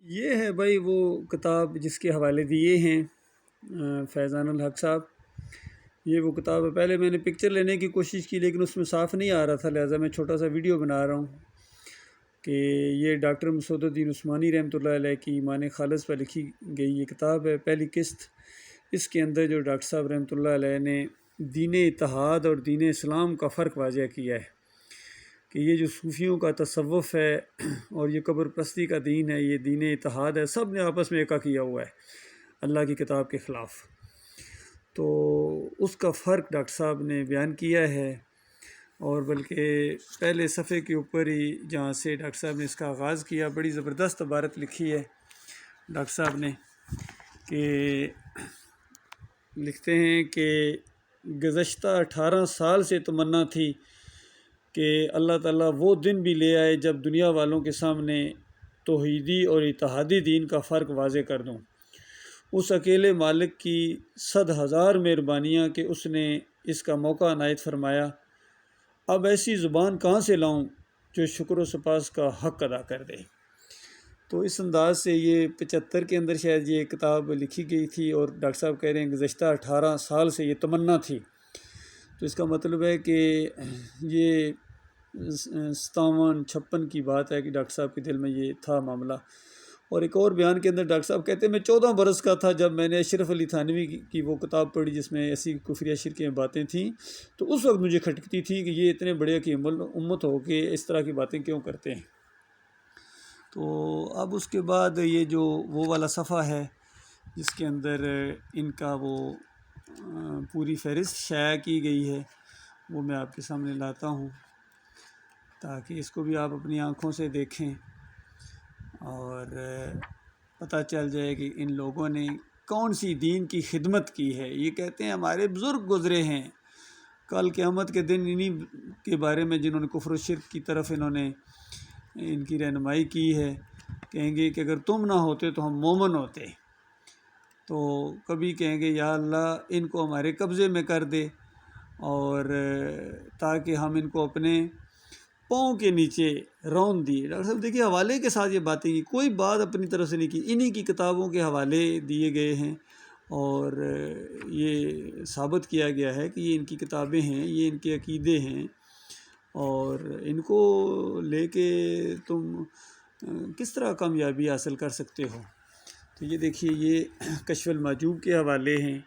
یہ ہے بھائی وہ کتاب جس کے حوالے دیے ہیں فیضان الحق صاحب. یہ وہ کتاب ہے. پہلے میں نے پکچر لینے کی کوشش کی لیکن اس میں صاف نہیں آ رہا تھا، لہٰذا میں چھوٹا سا ویڈیو بنا رہا ہوں کہ یہ ڈاکٹر مسعود الدین عثمانی رحمۃ اللہ علیہ کی ایمان خالص پر لکھی گئی یہ کتاب ہے، پہلی قسط. اس کے اندر جو ڈاکٹر صاحب رحمۃ اللہ علیہ نے دین اتحاد اور دین اسلام کا فرق واضح کیا ہے کہ یہ جو صوفیوں کا تصوف ہے اور یہ قبر پرستی کا دین ہے، یہ دین اتحاد ہے، سب نے آپس میں ایکا کیا ہوا ہے اللہ کی کتاب کے خلاف. تو اس کا فرق ڈاکٹر صاحب نے بیان کیا ہے، اور بلکہ پہلے صفحے کے اوپر ہی جہاں سے ڈاکٹر صاحب نے اس کا آغاز کیا، بڑی زبردست عبارت لکھی ہے ڈاکٹر صاحب نے کہ لکھتے ہیں کہ گزشتہ 18 سال سے تمنا تھی کہ اللہ تعالیٰ وہ دن بھی لے آئے جب دنیا والوں کے سامنے توحیدی اور اتحادی دین کا فرق واضح کر دوں. اس اکیلے مالک کی 100,000 مہربانیاں کہ اس نے اس کا موقع عنایت فرمایا. اب ایسی زبان کہاں سے لاؤں جو شکر و سپاس کا حق ادا کر دے. تو اس انداز سے یہ 75 کے اندر شاید یہ کتاب لکھی گئی تھی، اور ڈاکٹر صاحب کہہ رہے ہیں گزشتہ 18 سال سے یہ تمنا تھی. تو اس کا مطلب ہے کہ یہ 57-56 کی بات ہے کہ ڈاکٹر صاحب کے دل میں یہ تھا معاملہ. اور ایک اور بیان کے اندر ڈاکٹر صاحب کہتے ہیں میں 14 برس کا تھا جب میں نے اشرف علی تھانوی کی وہ کتاب پڑھی جس میں ایسی کفریہ شرکیہ باتیں تھیں. تو اس وقت مجھے کھٹکتی تھی کہ یہ اتنے بڑے کی امت ہو کے اس طرح کی باتیں کیوں کرتے ہیں. تو اب اس کے بعد یہ جو وہ والا صفحہ ہے جس کے اندر ان کا وہ پوری فہرست شائع کی گئی ہے، وہ میں آپ کے سامنے لاتا ہوں تاکہ اس کو بھی آپ اپنی آنکھوں سے دیکھیں اور پتہ چل جائے کہ ان لوگوں نے کون سی دین کی خدمت کی ہے. یہ کہتے ہیں ہمارے بزرگ گزرے ہیں، کل قیامت کے دن انہی کے بارے میں جنہوں نے کفر و شرک کی طرف انہوں نے ان کی رہنمائی کی ہے، کہیں گے کہ اگر تم نہ ہوتے تو ہم مومن ہوتے. تو کبھی کہیں گے یا اللہ ان کو ہمارے قبضے میں کر دے اور تاکہ ہم ان کو اپنے پاؤں کے نیچے رون دیے. ڈاکٹر صاحب دیکھیے حوالے کے ساتھ یہ باتیں کی، کوئی بات اپنی طرف سے نہیں کی، انہی کی کتابوں کے حوالے دیے گئے ہیں اور یہ ثابت کیا گیا ہے کہ یہ ان کی کتابیں ہیں، یہ ان کے عقیدے ہیں، اور ان کو لے کے تم کس طرح کامیابی حاصل کر سکتے ہو. تو یہ دیکھیے یہ کشف المحجوب کے حوالے ہیں،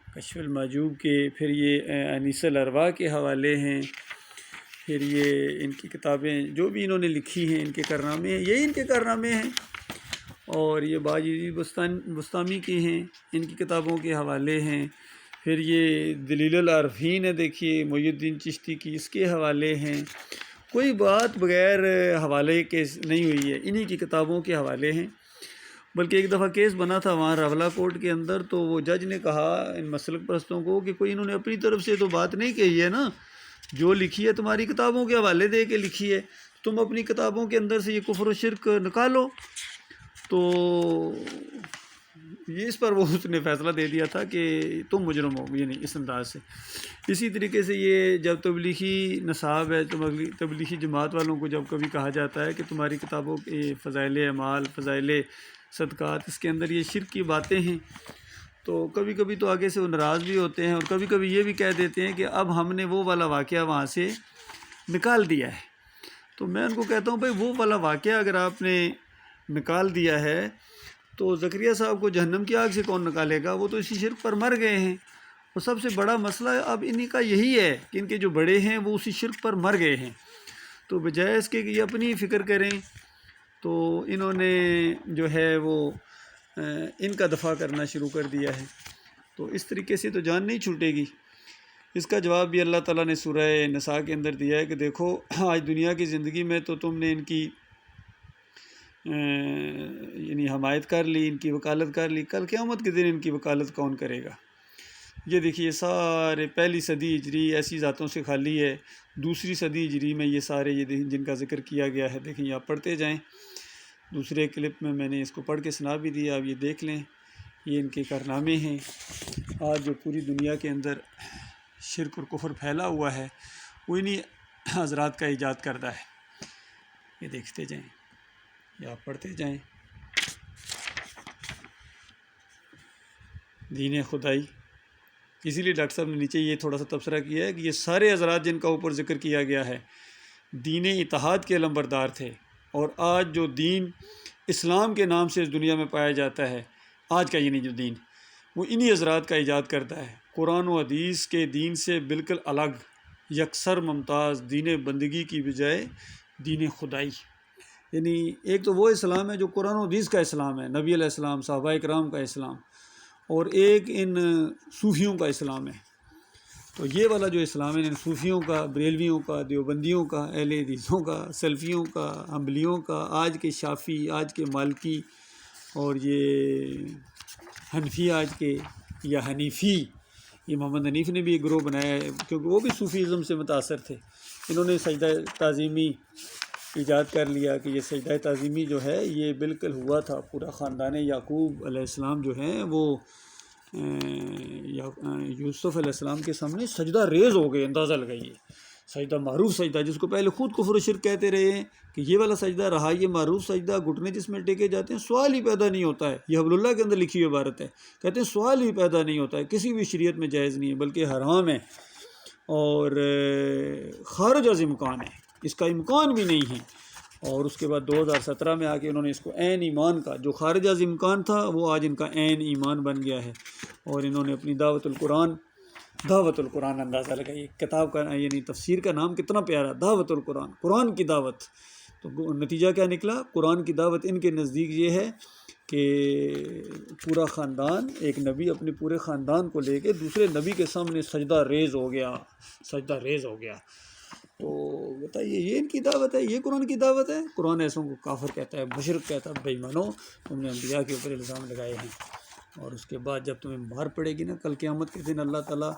کشف المحجوب کے، پھر یہ انیس الارواح کے حوالے ہیں، پھر یہ ان کی کتابیں جو بھی انہوں نے لکھی ہیں، ان کے کارنامے ہیں، یہی ان کے کارنامے ہیں. اور یہ باجی بستامی کی ہیں، ان کی کتابوں کے حوالے ہیں. پھر یہ دلیل العارفین ہے، دیکھیے محی الدین چشتی کی، اس کے حوالے ہیں. کوئی بات بغیر حوالے کے نہیں ہوئی ہے، انہی کی کتابوں کے حوالے ہیں. بلکہ ایک دفعہ کیس بنا تھا وہاں راولہ کوٹ کے اندر، تو وہ جج نے کہا ان مسلک پرستوں کو کہ کوئی انہوں نے اپنی طرف سے تو بات نہیں کہی ہے نا، جو لکھی ہے تمہاری کتابوں کے حوالے دے کے لکھی ہے، تم اپنی کتابوں کے اندر سے یہ کفر و شرک نکالو. تو یہ اس پر وہ اس نے فیصلہ دے دیا تھا کہ تم مجرم ہو، یعنی اس انداز سے. اسی طریقے سے یہ جب تبلیغی نصاب ہے، تبلیغی جماعت والوں کو جب کبھی کہا جاتا ہے کہ تمہاری کتابوں کے فضائل اعمال، فضائل صدقات، اس کے اندر یہ شرک کی باتیں ہیں، تو کبھی کبھی تو آگے سے وہ ناراض بھی ہوتے ہیں، اور کبھی کبھی یہ بھی کہہ دیتے ہیں کہ اب ہم نے وہ والا واقعہ وہاں سے نکال دیا ہے. تو میں ان کو کہتا ہوں بھائی وہ والا واقعہ اگر آپ نے نکال دیا ہے تو زکریا صاحب کو جہنم کی آگ سے کون نکالے گا؟ وہ تو اسی شرک پر مر گئے ہیں. اور سب سے بڑا مسئلہ اب انہی کا یہی ہے کہ ان کے جو بڑے ہیں وہ اسی شرک پر مر گئے ہیں. تو بجائے اس کے کہ یہ اپنی فکر کریں تو انہوں نے جو ہے وہ ان کا دفاع کرنا شروع کر دیا ہے. تو اس طریقے سے تو جان نہیں چھوٹے گی. اس کا جواب بھی اللہ تعالیٰ نے سورہ نساء کے اندر دیا ہے کہ دیکھو آج دنیا کی زندگی میں تو تم نے ان کی یعنی حمایت کر لی، ان کی وکالت کر لی، کل قیامت کے دن ان کی وکالت کون کرے گا؟ یہ دیکھیے سارے پہلی صدی ہجری ایسی ذاتوں سے خالی ہے، دوسری صدی ہجری میں یہ سارے یہ جن کا ذکر کیا گیا ہے، دیکھیں یہ آپ پڑھتے جائیں. دوسرے کلپ میں نے اس کو پڑھ کے سنا بھی دیا، آپ یہ دیکھ لیں، یہ ان کے کارنامے ہیں. آج جو پوری دنیا کے اندر شرک اور کفر پھیلا ہوا ہے وہ انہی حضرات کا ایجاد کردہ ہے. یہ دیکھتے جائیں، یہ آپ پڑھتے جائیں. دین خدائی. اسی لیے ڈاکٹر صاحب نے نیچے یہ تھوڑا سا تبصرہ کیا ہے کہ یہ سارے حضرات جن کا اوپر ذکر کیا گیا ہے دین اتحاد کے علمبردار تھے، اور آج جو دین اسلام کے نام سے اس دنیا میں پایا جاتا ہے، آج کا یعنی جو دین وہ انہی حضرات کا ایجاد کرتا ہے. قرآن و حدیث کے دین سے بالکل الگ، یکسر ممتاز دین بندگی کی بجائے دین خدائی. یعنی ایک تو وہ اسلام ہے جو قرآن و حدیث کا اسلام ہے، نبی علیہ السلام صحابہ کرام کا اسلام، اور ایک ان صوفیوں کا اسلام ہے. تو یہ والا جو اسلام ہے ان صوفیوں کا، بریلویوں کا، دیوبندیوں کا، اہل حدیثوں کا، سلفیوں کا، حنبلیوں کا، آج کے شافی، آج کے مالکی، اور یہ حنفی آج کے، یا حنیفی، یہ محمد حنیف نے بھی ایک گروہ بنایا ہے کیونکہ وہ بھی صوفیزم سے متاثر تھے. انہوں نے سجدہ تعظیمی ایجاد کر لیا کہ یہ سجدہ تعظیمی جو ہے یہ بالکل ہوا تھا. پورا خاندان یعقوب علیہ السلام جو ہیں وہ یوسف علیہ السلام کے سامنے سجدہ ریز ہو گئے. اندازہ لگائیے، سجدہ معروف سجدہ جس کو پہلے خود کفر و شرک کہتے رہے ہیں کہ یہ والا سجدہ رہا، یہ معروف سجدہ، گھٹنے جس میں ٹیکے جاتے ہیں، سوال ہی پیدا نہیں ہوتا ہے. یہ حبل اللہ کے اندر لکھی ہوئی عبارت ہے، کہتے ہیں سوال ہی پیدا نہیں ہوتا ہے، کسی بھی شریعت میں جائز نہیں ہے بلکہ حرام ہے اور خارج از امکان ہے، اس کا امکان بھی نہیں ہے. اور اس کے بعد 2017 میں آ کے انہوں نے اس کو عین ایمان کا، جو خارج از امکان تھا وہ آج ان کا عین ایمان بن گیا ہے. اور انہوں نے اپنی دعوت القرآن اندازہ لگائی، کتاب کا یعنی تفسیر کا نام کتنا پیارا، دعوت القرآن، قرآن کی دعوت. تو نتیجہ کیا نکلا؟ قرآن کی دعوت ان کے نزدیک یہ ہے کہ پورا خاندان، ایک نبی اپنے پورے خاندان کو لے کے دوسرے نبی کے سامنے سجدہ ریز ہو گیا. تو بتائیے یہ ان کی دعوت ہے، یہ قرآن کی دعوت ہے؟ قرآن ایسوں کو کافر کہتا ہے، مشرک کہتا ہے، بے ایمانو تم نے انبیاء کے اوپر الزام لگائے ہیں. اور اس کے بعد جب تمہیں مار پڑے گی نا کل قیامت کے دن، اللہ تعالیٰ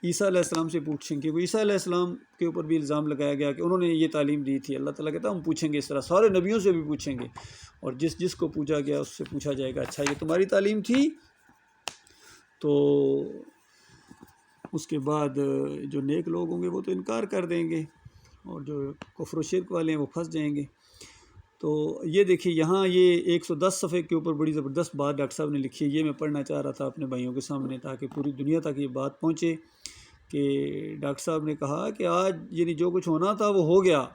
عیسیٰ علیہ السلام سے پوچھیں گے. وہ عیسیٰ علیہ السلام کے اوپر بھی الزام لگایا گیا کہ انہوں نے یہ تعلیم دی تھی. اللہ تعالیٰ کہتا ہے ہم پوچھیں گے، اس طرح سارے نبیوں سے بھی پوچھیں گے، اور جس کو پوچھا گیا اس سے پوچھا جائے گا اچھا یہ تمہاری تعلیم تھی؟ تو اس کے بعد جو نیک لوگ ہوں گے وہ تو انکار کر دیں گے، اور جو کفر و شرک والے ہیں وہ پھنس جائیں گے. تو یہ دیکھیے یہاں یہ 110 صفحے کے اوپر بڑی زبردست بات ڈاکٹر صاحب نے لکھی ہے. یہ میں پڑھنا چاہ رہا تھا اپنے بھائیوں کے سامنے تاکہ پوری دنیا تک یہ بات پہنچے کہ ڈاکٹر صاحب نے کہا کہ آج یعنی جو کچھ ہونا تھا وہ ہو گیا.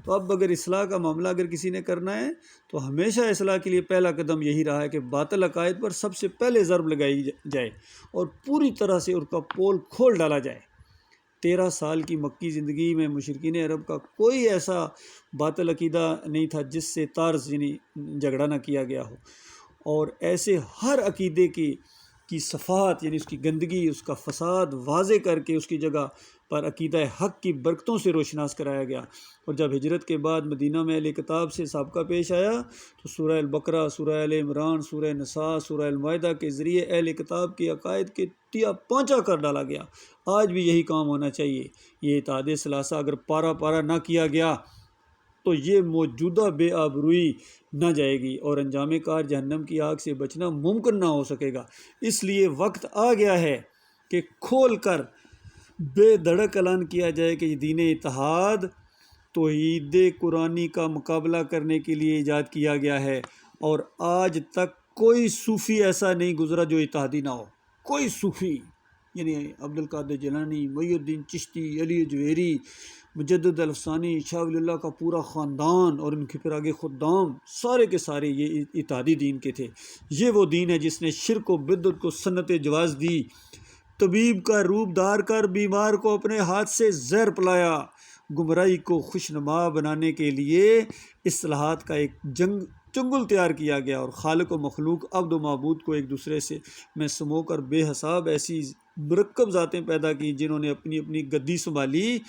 تو اب اگر اصلاح کا معاملہ اگر کسی نے کرنا ہے تو ہمیشہ اصلاح کے لیے پہلا قدم یہی رہا ہے کہ باطل عقائد پر سب سے پہلے ضرب لگائی جائے اور پوری طرح سے ان کا پول کھول ڈالا جائے. 13 سال کی مکی زندگی میں مشرکین عرب کا کوئی ایسا باطل عقیدہ نہیں تھا جس سے طرز یعنی جھگڑا نہ کیا گیا ہو، اور ایسے ہر عقیدے کی صفات یعنی اس کی گندگی، اس کا فساد واضح کر کے اس کی جگہ پر عقیدہ حق کی برکتوں سے روشناس کرایا گیا. اور جب ہجرت کے بعد مدینہ میں اہل کتاب سے سابقہ پیش آیا تو سورہ البقرہ، سورہ آل عمران، سورہ نساء، سورہ المائدہ کے ذریعے اہل کتاب کے عقائد کے تیا پانچا کر ڈالا گیا. آج بھی یہی کام ہونا چاہیے. یہ اتحاد ثلاثہ اگر پارا نہ کیا گیا تو یہ موجودہ بے آبروئی نہ جائے گی اور انجام کار جہنم کی آگ سے بچنا ممکن نہ ہو سکے گا. اس لیے وقت آ گیا ہے کہ کھول کر بے دھڑک اعلان کیا جائے کہ یہ دین اتحاد توحید قرآنی کا مقابلہ کرنے کے لیے ایجاد کیا گیا ہے، اور آج تک کوئی صوفی ایسا نہیں گزرا جو اتحادی نہ ہو. کوئی صوفی یعنی عبد القادر جیلانی، محی الدین چشتی، علی جویری، مجدد الفسانی، شاہ ولی اللہ کا پورا خاندان اور ان کے پھر آگے خدام، سارے کے سارے یہ اتحادی دین کے تھے. یہ وہ دین ہے جس نے شرک و بدعت کو سنت جواز دی، طبیب کا روپ دھار کر بیمار کو اپنے ہاتھ سے زہر پلایا، گمراہی کو خوشنما بنانے کے لیے اصلاحات کا ایک چنگل تیار کیا گیا، اور خالق و مخلوق، عبد و معبود کو ایک دوسرے سے میں سمو کر بے حساب ایسی مرکب ذاتیں پیدا کی جنہوں نے اپنی اپنی گدی سنبھالی،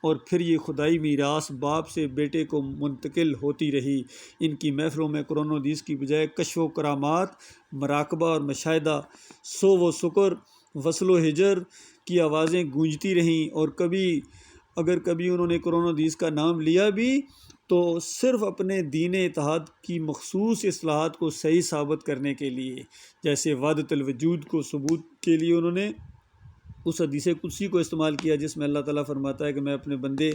اور پھر یہ خدائی میراث باپ سے بیٹے کو منتقل ہوتی رہی. ان کی محفلوں میں قرآن و حدیث کی بجائے کشف و کرامات، مراقبہ اور مشاہدہ، سو و سکر، وصل و ہجر کی آوازیں گونجتی رہیں، اور اگر کبھی انہوں نے قرآن و حدیث کا نام لیا بھی تو صرف اپنے دین اتحاد کی مخصوص اصلاحات کو صحیح ثابت کرنے کے لیے، جیسے وحدت الوجود کو ثبوت کے لیے انہوں نے اس حدیث قدسی کو استعمال کیا جس میں اللہ تعالیٰ فرماتا ہے کہ میں اپنے بندے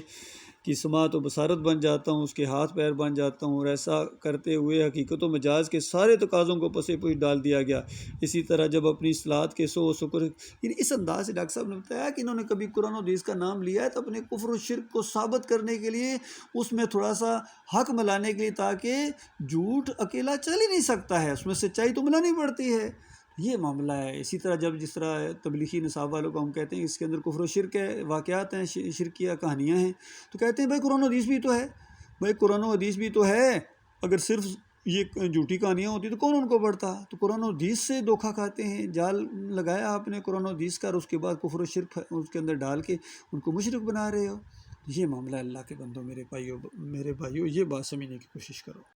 کی سماعت و بصارت بن جاتا ہوں، اس کے ہاتھ پیر بن جاتا ہوں، اور ایسا کرتے ہوئے حقیقت و مجاز کے سارے تقاضوں کو پس پوچھ ڈال دیا گیا۔ اسی طرح جب اپنی اصلاحات کے سو و شکر، یعنی اس انداز سے ڈاکٹر صاحب نے بتایا کہ انہوں نے کبھی قرآن و حدیث کا نام لیا ہے تو اپنے کفر و شرک کو ثابت کرنے کے لیے، اس میں تھوڑا سا حق ملانے کے لیے، تاکہ جھوٹ اکیلا چل ہی نہیں سکتا ہے، اس میں سچائی تو ملانی پڑتی ہے، یہ معاملہ ہے۔ اسی طرح جس طرح تبلیغی نصاب والوں کو ہم کہتے ہیں اس کے اندر کفر و شرک ہے، واقعات ہیں، شرکیہ کہانیاں ہیں، تو کہتے ہیں بھائی قرآن و حدیث بھی تو ہے، بھائی قرآن و حدیث بھی تو ہے، اگر صرف یہ جھوٹی کہانیاں ہوتی تو کون ان کو پڑھتا؟ تو قرآن و حدیث سے دھوکہ کھاتے ہیں، جال لگایا آپ نے قرآن و حدیث کا، اور اس کے بعد کفر و شرک اس کے اندر ڈال کے ان کو مشرک بنا رہے ہو۔ یہ معاملہ اللہ کے بندوں، میرے بھائیوں، یہ بات سمجھنے کی کوشش کرو۔